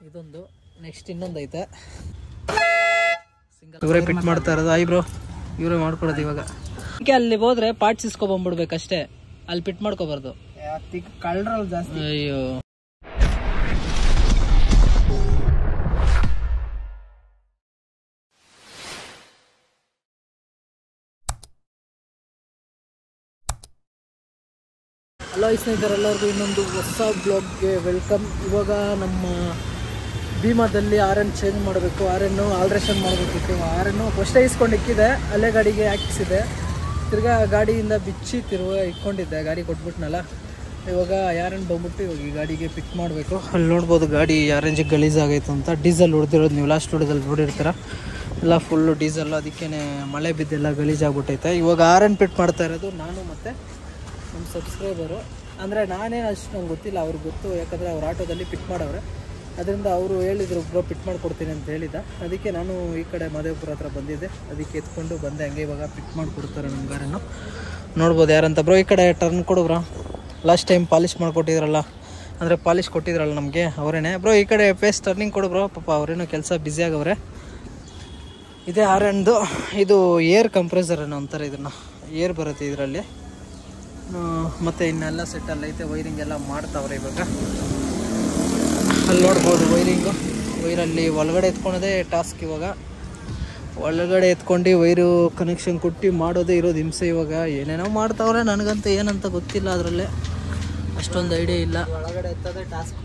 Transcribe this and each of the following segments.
ಇದೊಂದು ನೆಕ್ಸ್ಟ್ ಇನ್ನೊಂದು ಐತೆ ಇವರೇ ಫಿಟ್ ಮಾಡ್ತಾ ಇರೋದು. ಬ್ರೋ ಇವರೇ ಮಾಡ್ಕೊಡೋದು. ಇವಾಗ ಅಲ್ಲಿ ಹೋದ್ರೆ ಪಾರ್ಟ್ಸ್ ಇಸ್ಕೊಬಂದ್ಬಿಡ್ಬೇಕಷ್ಟೇ, ಅಲ್ಲಿ ಫಿಟ್ ಮಾಡ್ಕೋಬಾರ್ದು. ಕಳ್ರಲ್ ಜಾಸ್ತಿ. ಅಯ್ಯೋ ಹಲೋ ಸ್ನೇಹಿತರೆಲ್ಲರಿಗೂ ಇನ್ನೊಂದು ಹೊಸ ಬ್ಲಾಗ್ಗೆ ವೆಲ್ಕಮ್. ಇವಾಗ ನಮ್ಮ ಭೀಮಾದಲ್ಲಿ ಆರನ್ ಚೇಂಜ್ ಮಾಡಬೇಕು, ಆರನ್ನು ಆಲ್ಟ್ರೇಷನ್ ಮಾಡಬೇಕಿತ್ತು. ಆರನ್ನು ಫಸ್ಟೇ ಇಕ್ಕಿದೆ, ಅಲ್ಲೇ ಗಾಡಿಗೆ ಹಾಕಿಸಿದೆ. ತಿರ್ಗಾ ಗಾಡಿಯಿಂದ ಬಿಚ್ಚಿ ಇಟ್ಕೊಂಡಿದ್ದೆ, ಗಾಡಿ ಕೊಟ್ಬಿಟ್ನಲ್ಲ. ಇವಾಗ ಯಾರನ್ನು ಬಂದ್ಬಿಟ್ಟು ಇವಾಗ ಈ ಗಾಡಿಗೆ ಫಿಟ್ ಮಾಡಬೇಕು. ಅಲ್ಲಿ ನೋಡ್ಬೋದು ಗಾಡಿ ಯಾರೇಂಜಿಗೆ ಗಲೀಜಾಗೈತೆ ಅಂತ. ಡೀಸೆಲ್ ಹೊಡೆದಿರೋದು ನೀವು ಲಾಸ್ಟ್ ಹೊಡೆದಲ್ಲಿ ನೋಡಿರ್ತೀರ, ಎಲ್ಲ ಫುಲ್ಲು ಡೀಸೆಲ್. ಅದಕ್ಕೇ ಮಳೆ ಬಿದ್ದೆಲ್ಲ ಗಲೀಜಾಗ್ಬಿಟ್ಟೈತೆ. ಇವಾಗ ಆರನ್ ಫಿಟ್ ಮಾಡ್ತಾ ಇರೋದು ನಾನು ಮತ್ತು ನಮ್ಮ ಸಬ್ಸ್ಕ್ರೈಬರು. ಅಂದರೆ ನಾನೇನು ಅಷ್ಟು ನಂಗೆ ಗೊತ್ತಿಲ್ಲ, ಅವ್ರಿಗೆ ಗೊತ್ತು. ಯಾಕಂದರೆ ಅವ್ರು ಆಟೋದಲ್ಲಿ ಫಿಟ್ ಮಾಡವ್ರೆ, ಅದರಿಂದ ಅವರು ಹೇಳಿದರು ಬ್ರೋ ಫಿಟ್ ಮಾಡಿಕೊಡ್ತೀನಿ ಅಂತ ಹೇಳಿದ್ದ. ಅದಕ್ಕೆ ನಾನು ಈ ಕಡೆ ಮದೇವಪುರ ಹತ್ರ ಬಂದಿದ್ದೆ, ಅದಕ್ಕೆ ಎತ್ಕೊಂಡು ಬಂದೆ. ಹಂಗೆ ಇವಾಗ ಫಿಟ್ ಮಾಡಿಕೊಡ್ತಾರೆ ನಮ್ಮ ಗಾರನ್ನು. ನೋಡ್ಬೋದು ಯಾರಂತ. ಬ್ರೋ ಈ ಕಡೆ ಟರ್ನ್ ಕೊಡು ಬ್ರೋ. ಲಾಸ್ಟ್ ಟೈಮ್ ಪಾಲಿಷ್ ಮಾಡಿಕೊಟ್ಟಿದ್ರಲ್ಲ, ಅಂದರೆ ಪಾಲಿಷ್ ಕೊಟ್ಟಿದ್ರಲ್ಲ ನಮಗೆ, ಅವರೇನೆ. ಬ್ರೋ ಈ ಕಡೆ ಫೇಸ್ ಟರ್ನಿಂಗ್ ಕೊಡು ಬ್ರೋ. ಪಾಪ ಅವರೇನೋ ಕೆಲಸ ಬ್ಯುಸಿಯಾಗವ್ರೆ. ಇದೇ ಆರನ್ದು. ಇದು ಏರ್ ಕಂಪ್ರೆಸರ್ ಅನ್ನೋ ಅಂತಾರೆ ಇದನ್ನು. ಏರ್ ಬರುತ್ತೆ ಇದರಲ್ಲಿ. ಮತ್ತು ಇನ್ನೆಲ್ಲ ಸೆಟ್ಟಲ್ಲಿ ಐತೆ. ವೈರಿಂಗ್ ಎಲ್ಲ ಮಾಡ್ತಾವ್ರೆ ಇವಾಗ. ಅಲ್ಲಿ ನೋಡ್ಬೋದು ವೈರಿಂಗು. ವೈರಲ್ಲಿ ಒಳಗಡೆ ಎತ್ಕೊಳೋದೇ ಟಾಸ್ಕ್. ಇವಾಗ ಒಳಗಡೆ ಎತ್ಕೊಂಡು ವೈರು ಕನೆಕ್ಷನ್ ಕೊಟ್ಟು ಮಾಡೋದೇ ಇರೋದು ಹಿಂಸೆ. ಇವಾಗ ಏನೇನೋ ಮಾಡ್ತಾವ್ರೆ, ನನಗಂತೂ ಏನಂತ ಗೊತ್ತಿಲ್ಲ, ಅದರಲ್ಲೇ ಅಷ್ಟೊಂದು ಐಡಿಯಾ ಇಲ್ಲ. ಒಳಗಡೆ ಎತ್ತೋದೇ ಟಾಸ್ಕ್.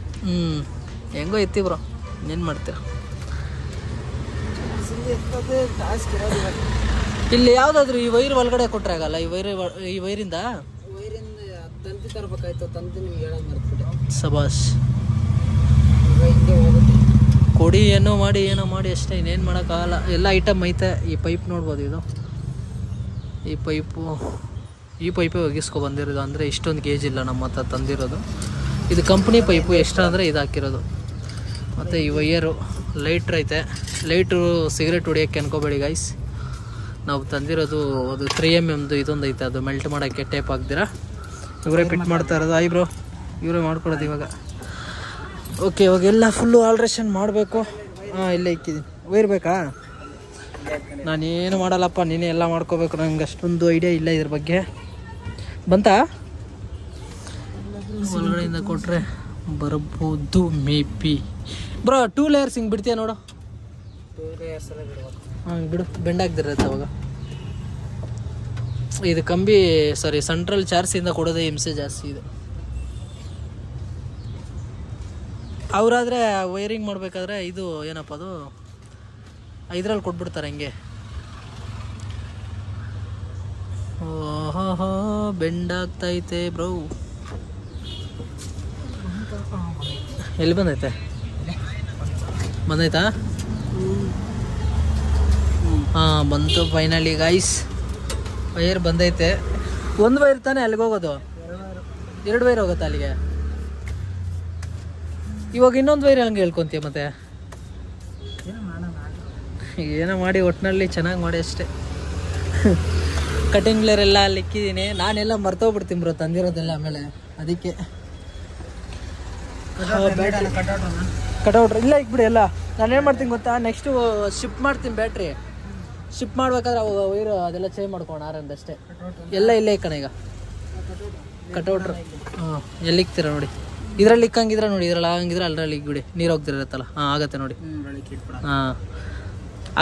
ಹೆಂಗೋ ಎತ್ತಿ ಬ್ರೋ, ಇನ್ನೇನು ಮಾಡ್ತೀರ. ಎತ್ತೋದೇ ಟಾಸ್ಕ್ ಇರೋದು. ಇಲ್ಲಿ ಯಾವುದಾದ್ರೂ ಈ ವೈರ್ ಒಳಗಡೆ ಕೊಟ್ಟರೆ ಆಗಲ್ಲ. ಈ ವೈರಿಂದ ತಂತಿ ತರಬೇಕಾಯ್ತು. ತಂತಿ ನಿಮ್ಗೆ ಹೇಳೋದು ಮರ್ತ್ಬಿಟ್ಟೆ. ಸಬಾಷ್. ಹಿಂಗೆ ಹೋಗುತ್ತೆ. ಕೊಡಿ ಏನೋ ಮಾಡಿ ಅಷ್ಟೇ, ಇನ್ನೇನು ಮಾಡೋಕ್ಕಾಗಲ್ಲ. ಎಲ್ಲ ಐಟಮ್ ಐತೆ. ಈ ಪೈಪ್ ನೋಡ್ಬೋದು, ಇದು ಈ ಪೈಪೇ ಒಗಿಸ್ಕೊ ಬಂದಿರೋದು. ಅಂದರೆ ಇಷ್ಟೊಂದು ಗೇಜ್ ಇಲ್ಲ ನಮ್ಮ ಹತ್ರ ತಂದಿರೋದು. ಇದು ಕಂಪ್ನಿ ಪೈಪು. ಎಕ್ಸ್ಟ್ರಾ ಅಂದರೆ ಇದು ಹಾಕಿರೋದು. ಮತ್ತು ಈ ವೈಯರು ಲೈಟ್ರ್ ಐತೆ. ಲೈಟ್ರು ಸಿಗರೇಟ್ ಹೊಡಿಯೋಕ್ಕೆ ಅನ್ಕೋಬೇಡಿ ಗೈಸ್. ನಾವು ತಂದಿರೋದು ಅದು 3mm ಇದೊಂದು ಐತೆ, ಅದು ಮೆಲ್ಟ್ ಮಾಡೋಕ್ಕೆ ಟೇಪ್ ಹಾಕ್ದಿರಾ. ಇವರೇ ಫಿಟ್ ಮಾಡ್ತಾ ಇರೋದು. ಬ್ರೋ ಇವರೇ ಮಾಡ್ಕೊಡೋದು ಇವಾಗ. ಓಕೆ, ಇವಾಗ ಎಲ್ಲ ಫುಲ್ಲು ಆಲ್ಟ್ರೇಷನ್ ಮಾಡಬೇಕು. ಇಲ್ಲೇ ಇಕ್ಕಿದ್ದೀನಿ. ವೈರ್ ಬೇಕಾ? ನಾನೇನು ಮಾಡಲ್ಲಪ್ಪ, ನೀನೇ ಎಲ್ಲ ಮಾಡ್ಕೋಬೇಕು. ನಂಗೆ ಅಷ್ಟೊಂದು ಐಡಿಯಾ ಇಲ್ಲ ಇದ್ರ ಬಗ್ಗೆ. ಬಂತಾ? ಒಳಗಡೆಯಿಂದ ಕೊಟ್ಟರೆ ಬರ್ಬೋದು ಮೇ ಬಿ. ಬ್ರೋ 2 ಲೇಯರ್ಸ್ ಹಿಂಗೆ ಬಿಡ್ತೀಯ ನೋಡು. 2 ಲೇಯರ್ಸ್ ಎಲ್ಲ ಬಿಡ್ಬೇಕು. ಬಿಡು, ಬೆಂಡಾಗ್ದಿರತ್ತೆ ಅವಾಗ. ಇದು ಕಂಬಿ ಸೆಂಟ್ರಲ್ ಚಾರ್ಸಿಂದ ಕೊಡೋದೇ ಹಿಂಸೆ ಜಾಸ್ತಿ ಇದೆ. ಅವರಾದರೆ ವೈರಿಂಗ್ ಮಾಡಬೇಕಾದ್ರೆ ಇದು ಏನಪ್ಪ ಅದು ಇದರಲ್ಲಿ ಕೊಟ್ಬಿಡ್ತಾರೆ ಹಂಗೆ. ಓಹೋ ಬೆಂಡಾಗ್ತೈತೆ ಬ್ರೋ. ಎಲ್ಲಿ ಬಂದೈತೆ? ಬಂದೈತಾ? ಹಾಂ, ಬಂತು ಫೈನಲಿ ಗೈಸ್. ವೈರ್ ಬಂದೈತೆ. ಒಂದು ವೈರ್ ತಾನೇ ಅಲ್ಲಿಗೆ ಹೋಗೋದು? 2 ವೈರ್ ಹೋಗುತ್ತೆ ಅಲ್ಲಿಗೆ. ಇವಾಗ ಇನ್ನೊಂದು ವೈರ್ ಹಂಗೆ ಹೇಳ್ಕೊತೀಯ ಮತ್ತೆ? ಏನೋ ಮಾಡಿ ಒಟ್ಟಿನಲ್ಲಿ ಚೆನ್ನಾಗಿ ಮಾಡಿ ಅಷ್ಟೇ. ಕಟಿಂಗ್ ಪ್ಲೇಯರ್ ಎಲ್ಲ ಅಲ್ಲಿ ಇಕ್ಕಿದ್ದೀನಿ. ನಾನೆಲ್ಲ ಮರ್ತೋಗ್ಬಿಡ್ತೀನಿ ಬ್ರೋ ತಂದಿರೋದೆಲ್ಲ. ಆಮೇಲೆ ಅದಕ್ಕೆ ಕಟೌಟ್ರ್ ಇಲ್ಲ ಇಕ್ಬಿಡಿ ಎಲ್ಲ. ನಾನೇನು ಮಾಡ್ತೀನಿ ಗೊತ್ತಾ, ನೆಕ್ಸ್ಟು ಶಿಫ್ಟ್ ಮಾಡ್ತೀನಿ. ಬ್ಯಾಟ್ರಿ ಶಿಫ್ಟ್ ಮಾಡ್ಬೇಕಾದ್ರೆ ವೈರು ಅದೆಲ್ಲ ಚೇಂಜ್ ಮಾಡ್ಕೊಂಡು ಆರಂದಷ್ಟೇ. ಎಲ್ಲ ಇಲ್ಲೇ ಇಕ್ಕಣ ಈಗ ಕಟೌಟ್ರ್. ಹಾಂ, ಎಲ್ಲಿ ಇಕ್ತೀರ ನೋಡಿ. ಇದರಲ್ಲಿ ಇಕ್ಕಂಗಿದ್ರೆ ನೋಡಿ, ಇದ್ರಲ್ಲಿ ಆಗಂಗಿದ್ರೆ ಅಲ್ಲರಲ್ಲಿ ಇಕ್ಬಿಡಿ. ನೀರು ಹೋಗ್ತಿರತ್ತಲ್ಲ. ಹಾಂ, ಆಗತ್ತೆ ನೋಡಿ. ಹಾಂ,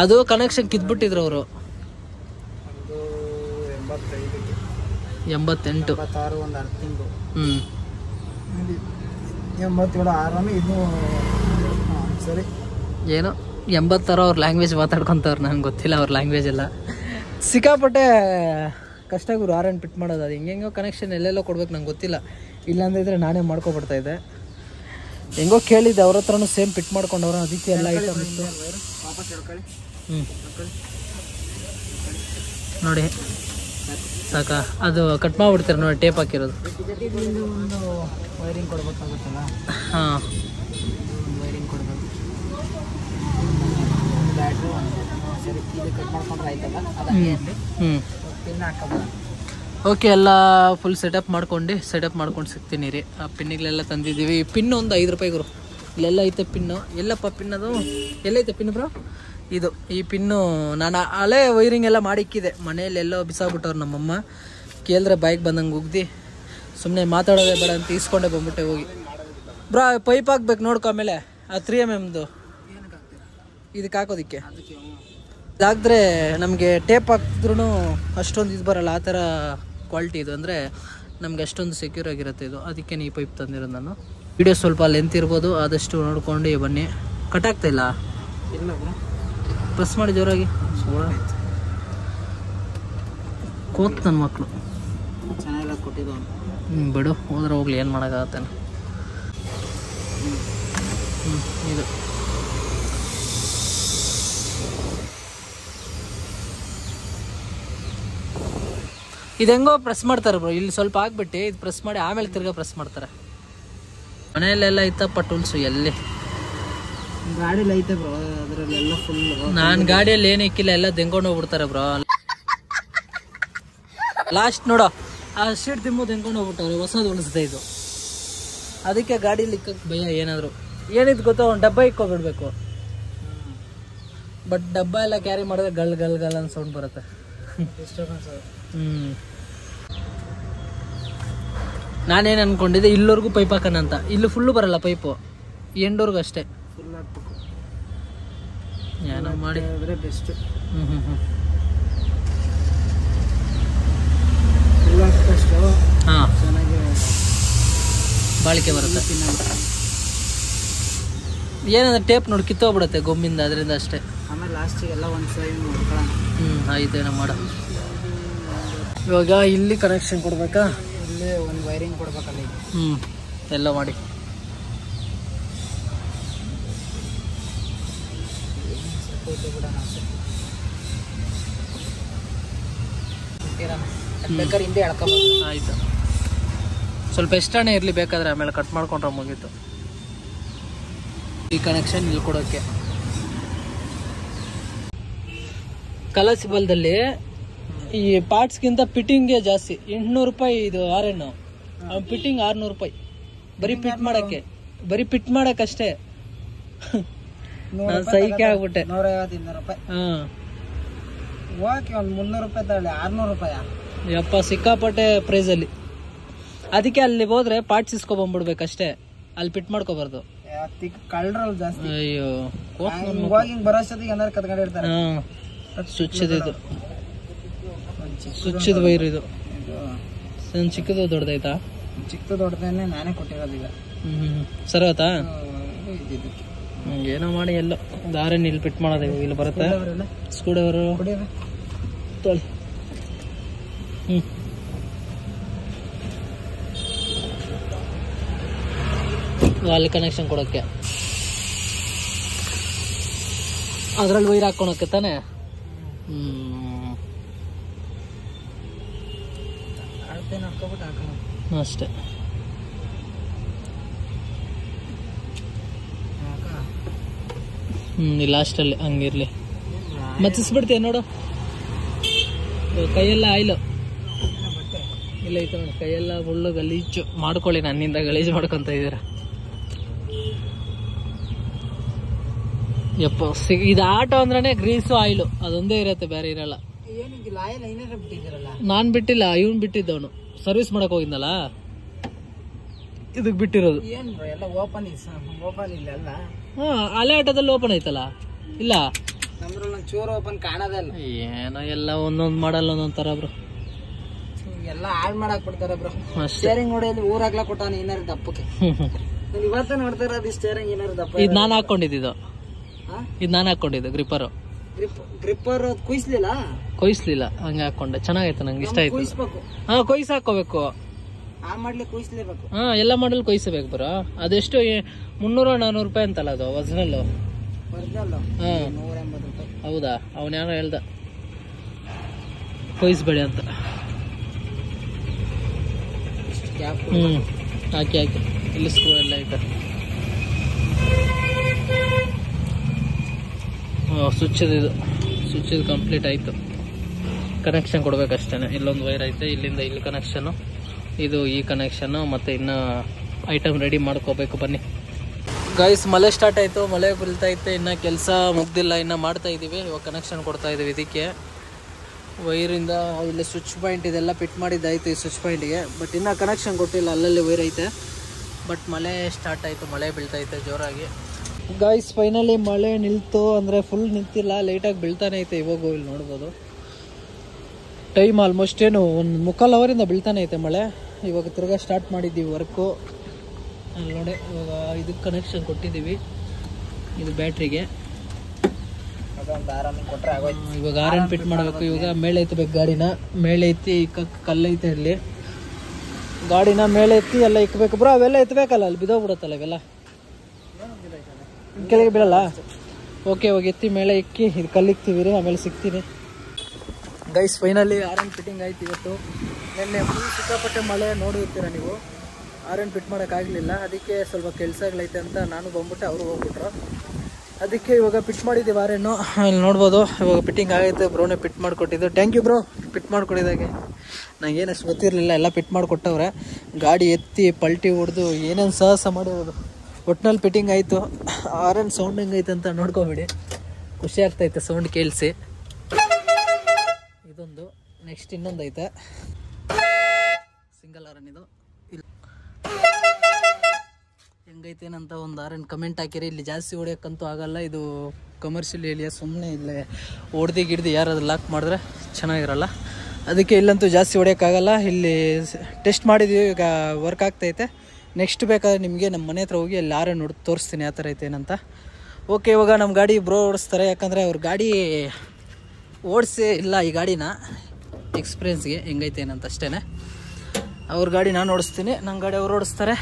ಅದು ಕನೆಕ್ಷನ್ ಕಿತ್ಬಿಟ್ಟಿದ್ರು ಅವರು. 88 ಒಂದು 10 ತಿಂಗಳು. 87 ಆರಾಮ. ಇದು ಸರಿ ಏನೋ 86 ಅವ್ರ ಲ್ಯಾಂಗ್ವೇಜ್ ಮಾತಾಡ್ಕೊತವ್ರು. ನನಗೆ ಗೊತ್ತಿಲ್ಲ ಅವ್ರ ಲ್ಯಾಂಗ್ವೇಜ್ ಎಲ್ಲ. ಸಿಕ್ಕಾಪಟ್ಟೆ ಕಷ್ಟ ಗುರು ಆರನ್ ಫಿಟ್ ಮಾಡೋದು. ಅದು ಹೆಂಗೆಂಗೋ ಕನೆಕ್ಷನ್ ಎಲ್ಲೆಲ್ಲೋ ಕೊಡ್ಬೇಕು, ನಂಗೆ ಗೊತ್ತಿಲ್ಲ. ಇಲ್ಲಾಂದಿದ್ರೆ ನಾನೇ ಮಾಡ್ಕೊಬಿಡ್ತಾಯಿದ್ದೆ. ಹೆಂಗೋ ಕೇಳಿದ್ದೆ ಅವ್ರ ಹತ್ರನೂ ಸೇಮ್ ಫಿಟ್ ಮಾಡ್ಕೊಂಡವ್ರು. ಅದಕ್ಕೆ ಎಲ್ಲ ಐಟಮ್ ಇತ್ತು. ನೋಡಿ ಸಾಕಾ? ಅದು ಕಟ್ ಮಾಡಿಬಿಡ್ತಾರೆ ನೋಡಿ, ಟೇಪ್ ಹಾಕಿರೋದು. ಒಂದು ವೈರಿಂಗ್ ಕೊಡ್ಬೇಕಾಗುತ್ತಲ್ಲ. ಹಾಂ, ವೈರಿಂಗ್ ಕೊಡಬೇಕು. ಬ್ಯಾಟ್ರಿ ಸರಿ ಇದು ಕಟ್ ಮಾಡ್ಕೊಂಡ್ರೆ ಆಯ್ತಲ್ಲ, ಅದಕ್ಕೆ ಪಿನ್ ಹಾಕಬಹುದು. ಓಕೆ, ಎಲ್ಲ ಫುಲ್ ಸೆಟಪ್ ಮಾಡ್ಕೊಂಡು ಸಿಗ್ತೀನಿ ರೀ. ಆ ಪಿನ್ನಿಗಳೆಲ್ಲ ತಂದಿದ್ದೀವಿ. ಪಿನ್ ಒಂದು 5 ರೂಪಾಯಿ ಗುರು. ಇಲ್ಲೆಲ್ಲ ಐತೆ ಪಿನ್ನು. ಎಲ್ಲಪ್ಪ ಪಿನ್ ಅದು? ಎಲ್ಲೈತೆ ಪಿನ್ ಬ್ರೋ? ಇದು ಈ ಪಿನ್ನು ನಾನು ಹಳೆ ವೈರಿಂಗ್ ಎಲ್ಲ ಮಾಡಿಕ್ಕಿದೆ. ಮನೇಲಿ ಎಲ್ಲೋ ಬಿಸಾಕ್ಬಿಟ್ಟವ್ರು ನಮ್ಮಮ್ಮ. ಕೇಳಿದ್ರೆ ಬೈಕ್ ಬಂದಂಗೆ ಉಗ್ದು ಸುಮ್ಮನೆ ಮಾತಾಡೋದೇ ಬೇಡ ಅಂತ ಈಸ್ಕೊಂಡೆ ಬಂದ್ಬಿಟ್ಟೆ ಹೋಗಿ. ಬ್ರೋ ಪೈಪ್ ಹಾಕ್ಬೇಕು ನೋಡ್ಕೊ. ಆಮೇಲೆ ಆ 3mm ಇದಕ್ಕೆ ಹಾಕೋದಿಕ್ಕೆ ಇದಾದರೆ ನಮಗೆ ಟೇಪ್ ಹಾಕಿದ್ರೂ ಅಷ್ಟೊಂದು ಇದು ಬರೋಲ್ಲ. ಆ ಥರ ಕ್ವಾಲಿಟಿ ಇದು. ಅಂದರೆ ನಮ್ಗೆ ಅಷ್ಟೊಂದು ಸೆಕ್ಯೂರ್ ಆಗಿರುತ್ತೆ ಇದು. ಅದಕ್ಕೆ ಈ ಪೈಪ್ ತಂದಿರೋದು ನಾನು. ವಿಡಿಯೋ ಸ್ವಲ್ಪ ಲೆಂತ್ ಇರ್ಬೋದು, ಆದಷ್ಟು ನೋಡ್ಕೊಂಡು ಬನ್ನಿ. ಕಟ್ ಆಗ್ತಾ ಇಲ್ಲ? ಇಲ್ಲ ಬ್ರೋ, ಪ್ರೆಸ್ ಮಾಡಿ ಜೋರಾಗಿ. ಕೋತ್ ನನ್ನ ಮಕ್ಕಳು ಚೆನ್ನಾಗಿಲ್ಲ ಕೊಟ್ಟಿದ್ದು. ಬಿಡು, ಹೋದ್ರೆ ಹೋಗ್ಲಿ, ಏನು ಮಾಡೋಕ್ಕಾಗತ್ತೇನೆ. ಇದು ಇದು ಹೆಂಗೋ ಪ್ರೆಸ್ ಮಾಡ್ತಾರೆ ಬ್ರೋ. ಇಲ್ಲಿ ಸ್ವಲ್ಪ ಹಾಕ್ಬಿಟ್ಟು ಇದು ಪ್ರೆಸ್ ಮಾಡಿ ಆಮೇಲೆ ತಿರ್ಗಾ ಪ್ರೆಸ್ ಮಾಡ್ತಾರೆ. ಮನೆಯಲ್ಲೆಲ್ಲ ಇತ್ತಪ್ಪ ಟೂಲ್ಸು. ಎಲ್ಲಿ ಗಾಡಿಲಿ ಐತೆ ಬ್ರೋ, ಅದರಲ್ಲೆಲ್ಲ ಫುಲ್. ನಾನು ಗಾಡಿಯಲ್ಲಿ ಏನು ಇಕ್ಕಿಲ್ಲ, ಎಲ್ಲ ದೆಂಕೊಂಡು ಹೋಗ್ಬಿಡ್ತಾರೆ ಬ್ರೋ. ಲಾಸ್ಟ್ ನೋಡೋ ಆ ಶೀಟ್ ದಿಮ್ಮು ದೆಂಕೊಂಡು ಹೋಗ್ಬಿಟ್ಟವ್ರೆ. ಹೊಸದು ಉಳಿಸ್ದೆ ಇದು. ಅದಕ್ಕೆ ಗಾಡೀಲಿ ಇಕ್ಕಕ್ಕೆ ಭಯ. ಏನಾದರೂ ಏನಿದು ಗೊತ್ತೋ, ಒಂದು ಡಬ್ಬ ಇಕ್ಕೊಬಿಡ್ಬೇಕು. ಬಟ್ ಡಬ್ಬ ಎಲ್ಲ ಕ್ಯಾರಿ ಮಾಡಿದ್ರೆ ಗಲ್ ಗಲ್ ಗಲ್ ಅಂತ ಸೌಂಡ್ ಬರುತ್ತೆ. ನಾನೇನು ಅನ್ಕೊಂಡಿದ್ದೆ ಇಲ್ಲವರೆಗೂ ಪೈಪ್ ಹಾಕೋಣ ಅಂತ. ಇಲ್ಲಿ ಫುಲ್ಲು ಬರಲ್ಲ ಪೈಪು, ಎಂಡೋರ್ಗು ಅಷ್ಟೇ. ಫುಲ್ ಹಾಕ್ಬೇಕು, ಏನೋ ಮಾಡಿ ಬೆಸ್ಟ್. ಹಾಂ, ಚೆನ್ನಾಗಿ ಬಾಳಿಕೆ ಬರುತ್ತೆ. ಏನಂದ್ರೆ ಟೇಪ್ ನೋಡಿ ಕಿತ್ತೋಗ್ಬಿಡುತ್ತೆ ಗೊಮ್ಮಿಂದ, ಅದರಿಂದ ಅಷ್ಟೇ. ಆಮೇಲೆ ಲಾಸ್ಟಿಗೆಲ್ಲ ಒಂದು ಸೈಡ್ ನೋಡ್ಕೊಳ್ಳೋಣ. ಆಯ್ತೇನೋ ಮಾಡ. ಇವಾಗ ಇಲ್ಲಿ ಕನೆಕ್ಷನ್ ಕೊಡ್ಬೇಕಾ? ಇಲ್ಲಿ ಒಂದು ವೈರಿಂಗ್ ಕೊಡ್ಬೇಕಲ್ಲ. ಎಲ್ಲ ಮಾಡಿ. ಬೇಕಾದ್ರೆ ಹಿಂದೆ ಎಳ್ಕೊಬೋದು. ಆಯ್ತು, ಸ್ವಲ್ಪ ಎಷ್ಟನೇ ಇರಲಿ, ಬೇಕಾದ್ರೆ ಆಮೇಲೆ ಕಟ್ ಮಾಡ್ಕೊಂಡ್ರೆ ಮುಗೀತು. ಈ ಕನೆಕ್ಷನ್ ಇಲ್ಲಿ ಕೊಡೋಕ್ಕೆ ಕಲಸಿಬಲ್ದಲ್ಲಿ ಈ ಪಾರ್ಟ್ಸ್ಗಿಂತ ಫಿಟ್ಟಿಂಗ್ಗೆ ಜಾಸ್ತಿ. 800 ರೂಪಾಯಿ ಇದು ಆರೆಣ್ಣು. ಫಿಟ್ಟಿಂಗ್ 600 ರೂಪಾಯಿ. ಬರೀ ಫಿಟ್ ಮಾಡಕ್ಕೆ, ಬರೀ ಫಿಟ್ ಮಾಡಕ್ಕಷ್ಟೇ. ನಾನು ಸೈಕೆ ಆಗ್ಬಿಟ್ಟೆ. 150-200 ರೂಪಾಯಿ. ಓಕೆ, ಒಂದು 300 ರೂಪಾಯಿ ತಗೊಳ್ಳಿ. 600 ರೂಪಾಯಿ ಯಪ್ಪ, ಸಿಕ್ಕಾಪಟ್ಟೆ ಪ್ರೈಸಲ್ಲಿ. ಅದಕ್ಕೆ ಅಲ್ಲಿ ಹೋದ್ರೆ ಪಾರ್ಟ್ಸ್ ಇಸ್ಕೊಬಂದ್ಬಿಡ್ಬೇಕಷ್ಟೇ, ಅಲ್ಲಿ ಫಿಟ್ ಮಾಡ್ಕೋಬಾರ್ದು. ಕಳ್ರಲ್ಲಿ ಜಾಸ್ತಿ. ಅಯ್ಯೋ, ಹೋಗಿ ಬರೋಷ್ಟೊತ್ತಿಗೆ ಏನಾದ್ರು ಕತ್ಕೊಂಡಿರ್ತಾರೆ. ಸ್ವಿಚ್ದು ಇದು, ಸ್ವಿಚ್ದು ವೈರ್ ಇದು. ಚಿಕ್ಕದು ದೊಡ್ಡದೈತಾ? ಚಿಕ್ಕದು ದೊಡ್ಡದೇನೆ ನಾನೇ ಕೊಟ್ಟಿರೋದು ಈಗ. ಸರಿ ಆಯ್ತಾ? ಏನೋ ಮಾಡಿ ಎಲ್ಲೋ ದಾರಿ ಇಲ್ಲಿ ಫಿಟ್ ಮಾಡೋದು. ಇಲ್ಲಿ ಬರುತ್ತೆ ಸ್ಕ್ರೂ ಡ್ರೈವರು ತೊಳಿ. ಅಲ್ಲಿ ಕನೆಕ್ಷನ್ ಕೊಡೋಕ್ಕೆ, ಅದ್ರಲ್ಲಿ ವೈರ್ ಹಾಕೊಳಕ್ಕೆ ತಾನೆ. ಅಷ್ಟೇ. ಲಾಸ್ಟಲ್ಲಿ ಹಂಗಿರ್ಲಿ. ಮಚ್ಚಿಸ್ಬಿಡ್ತೀಯ ನೋಡು. ಕೈಯೆಲ್ಲ ಆಯ್ಲು ಇಲ್ಲ ಐತೆ ನೋಡಿ. ಕೈಯೆಲ್ಲ ಫುಲ್ಲು ಗಲೀಜು ಮಾಡ್ಕೊಳ್ಳಿ. ನನ್ನಿಂದ ಗಲೀಜು ಮಾಡ್ಕೊಂತ ಇದ್ದೀರ. ಯಪ್ಪ, ಇದು ಆಟೋ ಅಂದ್ರೆ ಗ್ರೀಸು ಆಯಿಲು ಅದೊಂದೇ ಇರತ್ತೆ, ಬೇರೆ ಇರಲ್ಲ. ನಾನ್ ಬಿಟ್ಟಿಲ್ಲ, ಇವನ್ ಬಿಟ್ಟಿದ್ದವನು. ಸರ್ವಿಸ್ ಮಾಡಕ್ ಹೋಗಿದ್ನಲ್ಲ, ಇದಕ್ ಬಿಟ್ಟಿರೋದು. ಹಳೆ ಆಟೋದಲ್ಲಿ ಓಪನ್ ಐತಲ್ಲ? ಇಲ್ಲ, ಚೂರು ಓಪನ್ ಕಾಣೋದೇ ಇಲ್ಲ. ಏನೋ ಎಲ್ಲ ಒಂದೊಂದ್ ಮಾಡಲ್ಲ ಒಂದೊಂದ್ ತರ ಬ್ರೋ. ಎಲ್ಲ ಹಾಳು ಮಾಡಕ್ ಬಿಡ್ತಾರ ಬ್ರೋ. ಸ್ಟೇರಿಂಗ್ ನೋಡಿ ಅಲ್ಲಿ ಊರಾಗ್ಲಾ ಕೊಟ್ಟಾನ ಏನಾರು ದಪ್ಪಕ್ಕೆ. ಇವತ್ತ ನೋಡ್ತಾರ ಅದು ಸ್ಟೇರಿಂಗ್ ಏನಾರು ದಪ್ಪ. ಇದು ನಾನು ಹಾಕೊಂಡಿದ್ದು, ಇದು ನಾನು ಹಾಕೊಂಡಿದ್ದು ಗ್ರಿಪ್ಪರ್. ಗ್ರಿಪ್ಪರ್ ಕುಯ್ಸ್ಲಿಲ್ಲ, ಕೊಯ್ಸ್ಲಿಲ್ಲ, ಹಂಗೆ ಹಾಕೊಂಡೆ. ಚೆನ್ನಾಗೈತೆ, ನಂಗೆ ಇಷ್ಟ ಆಯ್ತು. ಕುಯ್ಸ್ಬೇಕು. ಕೊಯ್ಸ್ ಹಾಕೋಬೇಕು. ಆ ಮಾಡ್ಲಿ ಕುಯ್ಸ್ಲೇಬೇಕು. ಎಲ್ಲ ಮಾಡಲ್ ಕೊಯ್ಸಬೇಕು ಬರೋ. ಅದೆಷ್ಟು 300-400 ರೂಪಾಯಿ ಅಂತಲ್ಲ ಅದು ಒರಿಜಿನಲ್. 180 ರೂಪಾಯಿ. ಹೌದಾ? ಅವನ ಯಾರೋ ಹೇಳ್ದ ಕೊಯ್ಸ್ಬೇಡಿ ಅಂತ. ಹಾಕಿ ಇಲ್ಲಿ ಸ್ಕ್ರೂ ಎಲ್ಲ ಐತೆ. ಸ್ವಿಚ್ದು ಕಂಪ್ಲೀಟ್ ಆಯ್ತು. ಕನೆಕ್ಷನ್ ಕೊಡ್ಬೇಕಷ್ಟೇ. ಇಲ್ಲೊಂದು ವೈರ್ ಐತೆ, ಇಲ್ಲಿಂದ ಇಲ್ಲಿ ಕನೆಕ್ಷನು, ಇದು ಈ ಕನೆಕ್ಷನ್. ಮತ್ತೆ ಇನ್ನು ಐಟಮ್ ರೆಡಿ ಮಾಡ್ಕೋಬೇಕು. ಬನ್ನಿ. ಗೈಸ್ ಮಳೆ ಸ್ಟಾರ್ಟ್ ಆಯಿತು, ಮಳೆ ಬೀಳ್ತಾ ಇತ್ತು, ಇನ್ನು ಕೆಲಸ ಮುಗ್ದಿಲ್ಲ, ಇನ್ನು ಮಾಡ್ತಾ ಇದ್ದೀವಿ. ಇವಾಗ ಕನೆಕ್ಷನ್ ಕೊಡ್ತಾ ಇದ್ದೀವಿ ಇದಕ್ಕೆ ವೈರಿಂದ. ಇಲ್ಲಿ ಸ್ವಿಚ್ ಪಾಯಿಂಟ್ ಇದೆಲ್ಲ ಫಿಟ್ ಮಾಡಿದ್ದಾಯಿತು ಈ ಸ್ವಿಚ್ ಪಾಯಿಂಟಿಗೆ, ಬಟ್ ಇನ್ನೂ ಕನೆಕ್ಷನ್ ಕೊಟ್ಟಿಲ್ಲ, ಅಲ್ಲಲ್ಲಿ ವೈರ್ ಐತೆ. ಬಟ್ ಮಳೆ ಸ್ಟಾರ್ಟ್ ಆಯಿತು, ಮಳೆ ಬೀಳ್ತೈತೆ ಜೋರಾಗಿ. ಗೈಸ್ ಫೈನಲಿ ಮಳೆ ನಿಲ್ತು, ಅಂದರೆ ಫುಲ್ ನಿಂತಿಲ್ಲ, ಲೈಟಾಗಿ ಬೀಳ್ತಾನೆ ಐತೆ. ಇವಾಗೂ ಇಲ್ಲಿ ನೋಡ್ಬೋದು ಟೈಮ್ ಆಲ್ಮೋಸ್ಟ್ ಏನು ಒಂದು 3/4 ಅವರಿಂದ ಬೀಳ್ತಾನೆ ಐತೆ ಮಳೆ. ಇವಾಗ ತಿರ್ಗಾ ಸ್ಟಾರ್ಟ್ ಮಾಡಿದ್ದೀವಿ ವರ್ಕು. ಅಲ್ಲಿ ನೋಡಿ ಇವಾಗ ಇದಕ್ಕೆ ಕನೆಕ್ಷನ್ ಕೊಟ್ಟಿದ್ದೀವಿ, ಇದು ಬ್ಯಾಟ್ರಿಗೆ. ಇವಾಗ ಆರನ್ ಫಿಟ್ ಮಾಡಬೇಕು. ಇವಾಗ ಮೇಲೆ ಎತ್ತಬೇಕು ಗಾಡಿನ, ಮೇಲೆ ಎತ್ತಿ ಕಲ್ಲೈತೆ ಇಲ್ಲಿ, ಗಾಡಿನ ಮೇಲೆ ಎತ್ತಿ ಎಲ್ಲ ಇಕ್ಬೇಕು ಬ್ರೋ. ಅವೆಲ್ಲ ಎತ್ತಬೇಕಲ್ಲ, ಅಲ್ಲಿ ಬಿದ್ದೋಗ್ಬಿಡುತ್ತಲ್ಲ ಇವೆಲ್ಲ, ಕೆಳಗೆ ಬೀಳಲ್ಲ. ಓಕೆ, ಇವಾಗ ಎತ್ತಿ ಮೇಲೆ ಇಕ್ಕಿ ಇದು ಕಲ್ಲಿಕ್ತೀವಿ ರೀ, ಆಮೇಲೆ ಸಿಗ್ತೀನಿ. ಗೈಸ್ ಫೈನಲಿ ಆರನ್ ಫಿಟ್ಟಿಂಗ್ ಆಯ್ತು ಇವತ್ತು. ನಿನ್ನೆ ಫುಲ್ ಸಿಕ್ಕಾಪಟ್ಟೆ ಮಳೆ ನೋಡಿರ್ತೀರ ನೀವು, ಆರನ್ ಫಿಟ್ ಮಾಡೋಕ್ಕಾಗಲಿಲ್ಲ. ಅದಕ್ಕೆ ಸ್ವಲ್ಪ ಕೆಲಸಗಳೈತೆ ಅಂತ ನಾನು ಬಂದ್ಬಿಟ್ಟೆ, ಅವರು ಹೋಗ್ಬಿಟ್ರು. ಅದಕ್ಕೆ ಇವಾಗ ಫಿಟ್ ಮಾಡಿದ್ದೀವಿ ಆರನ್ನು. ಇಲ್ಲಿ ನೋಡ್ಬೋದು ಇವಾಗ ಫಿಟ್ಟಿಂಗ್ ಆಗೈತೆ. ಬ್ರೋನೇ ಫಿಟ್ ಮಾಡಿಕೊಟ್ಟಿದ್ದು. ಥ್ಯಾಂಕ್ ಯು ಬ್ರೋ, ಫಿಟ್ ಮಾಡಿಕೊಟ್ಟಿದ್ದಾಗೆ. ನನಗೇನು ಅಷ್ಟು ಗೊತ್ತಿರಲಿಲ್ಲ, ಎಲ್ಲ ಫಿಟ್ ಮಾಡಿಕೊಟ್ಟವ್ರೆ. ಗಾಡಿ ಎತ್ತಿ ಪಲ್ಟಿ ಹೊಡೆದು ಏನೇನು ಸಾಹಸ ಮಾಡಿರೋದು. ಒಟ್ನಲ್ಲಿ ಫಿಟ್ಟಿಂಗ್ ಆಯಿತು. ಆರನ್ ಸೌಂಡ್ ಹೆಂಗೈತೆ ಅಂತ ನೋಡ್ಕೊಬೇಡಿ, ಖುಷಿ ಆಗ್ತೈತೆ ಸೌಂಡ್ ಕೇಳಿಸಿ. ಇದೊಂದು, ನೆಕ್ಸ್ಟ್ ಇನ್ನೊಂದು ಐತೆ ಸಿಂಗಲ್ ಆರನ್. ಇದು ಇಲ್ಲಿ ಹೆಂಗೈತೇನಂತ ಒಂದು ಆರನ್ ಕಮೆಂಟ್ ಹಾಕಿರಿ. ಇಲ್ಲಿ ಜಾಸ್ತಿ ಹೊಡಿಯೋಕ್ಕಂತೂ ಆಗಲ್ಲ, ಇದು ಕಮರ್ಷಿಯಲ್ ಏರಿಯಾ. ಸುಮ್ಮನೆ ಇಲ್ಲೇ ಹೊಡೆದು ಗಿಡ್ದು ಯಾರಾದ್ರು ಲಾಕ್ ಮಾಡಿದ್ರೆ ಚೆನ್ನಾಗಿರಲ್ಲ, ಅದಕ್ಕೆ ಇಲ್ಲಂತೂ ಜಾಸ್ತಿ ಹೊಡಿಯೋಕ್ಕಾಗಲ್ಲ. ಇಲ್ಲಿ ಟೆಸ್ಟ್ ಮಾಡಿದ್ದೀವಿ, ಈಗ ವರ್ಕ್ ಆಗ್ತೈತೆ. ನೆಕ್ಸ್ಟ್ ಬೇಕಾದ್ರೆ ನಿಮಗೆ ನಮ್ಮ ಮನೆ ಹತ್ರ ಹೋಗಿ ಅಲ್ಲಿ ಆರನ್ ಹೊಡೆದು ತೋರಿಸ್ತೀನಿ ಯಾವ ಥರ ಐತೆ ಏನಂತ. ಓಕೆ, ಇವಾಗ ನಮ್ಮ ಗಾಡಿ ಬ್ರೋ ಓಡಿಸ್ತಾರೆ, ಯಾಕಂದರೆ ಅವ್ರ ಗಾಡಿ ಓಡಿಸೇ ಇಲ್ಲ ಈ ಗಾಡಿನ, ಎಕ್ಸ್ಪೀರಿಯನ್ಸ್ಗೆ ಹೆಂಗೈತೆ ಏನಂತ ಅಷ್ಟೇ. ಅವ್ರ ಗಾಡಿ ನಾನು ಓಡಿಸ್ತೀನಿ, ನನ್ನ ಗಾಡಿ ಅವ್ರು ಓಡಿಸ್ತಾರೆ.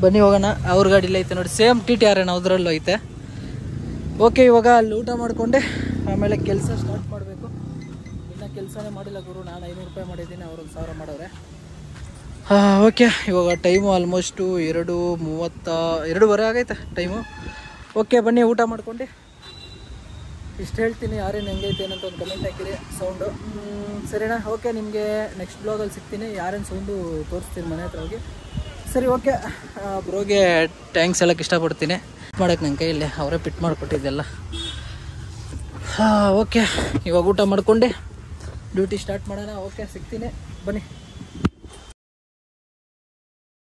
ಬನ್ನಿ ಹೋಗೋಣ. ಅವ್ರ ಗಾಡಿಲಿ ಐತೆ ನೋಡಿ, ಸೇಮ್ TT ಆರನ್ ಅದರಲ್ಲೂ ಐತೆ. ಓಕೆ, ಇವಾಗ ಅಲ್ಲಿ ಊಟ ಮಾಡಿಕೊಂಡೆ ಆಮೇಲೆ ಕೆಲಸ ಸ್ಟಾರ್ಟ್ ಮಾಡಬೇಕು. ಇನ್ನೂ ಕೆಲಸನೇ ಮಾಡಿಲ್ಲ ಗುರು. ನಾನು 500 ರೂಪಾಯಿ ಮಾಡಿದ್ದೀನಿ, ಅವರು 1000 ಮಾಡೋರೆ. ಓಕೆ, ಇವಾಗ ಟೈಮು ಆಲ್ಮೋಸ್ಟು 2:32 ಆಗೈತೆ ಟೈಮು. ಓಕೆ, ಬನ್ನಿ ಊಟ ಮಾಡ್ಕೊಂಡು ಇಷ್ಟು ಹೇಳ್ತೀನಿ. ಆರೇನು ಹೆಂಗೈತೆ ಏನಂತ ಒಂದು ಕಮೆಂಟ್ ಹಾಕಿರಿ ಸೌಂಡು. ಸರಿನಾ? ಓಕೆ, ನಿಮಗೆ ನೆಕ್ಸ್ಟ್ ಬ್ಲಾಗಲ್ಲಿ ಸಿಗ್ತೀನಿ. ಯಾರೇನು ಸೌಂಡು ತೋರಿಸ್ತೀನಿ ಮನೆ ಹತ್ರ ಹೋಗಿ. ಸರಿ, ಓಕೆ. ಬ್ರೋಗೆ ಥ್ಯಾಂಕ್ಸ್ ಹೇಳೋಕ್ಕೆ ಇಷ್ಟಪಡ್ತೀನಿ. ಮಾಡೋಕ್ಕೆ ನನ್ನ ಕೈಯಲ್ಲಿ ಅವರೇ ಫಿಟ್ ಮಾಡಿಕೊಟ್ಟಿದ್ದೆಲ್ಲ. ಓಕೆ, ಇವಾಗ ಊಟ ಮಾಡ್ಕೊಂಡು ಡ್ಯೂಟಿ ಸ್ಟಾರ್ಟ್ ಮಾಡೋಣ. ಓಕೆ, ಸಿಗ್ತೀನಿ, ಬನ್ನಿ.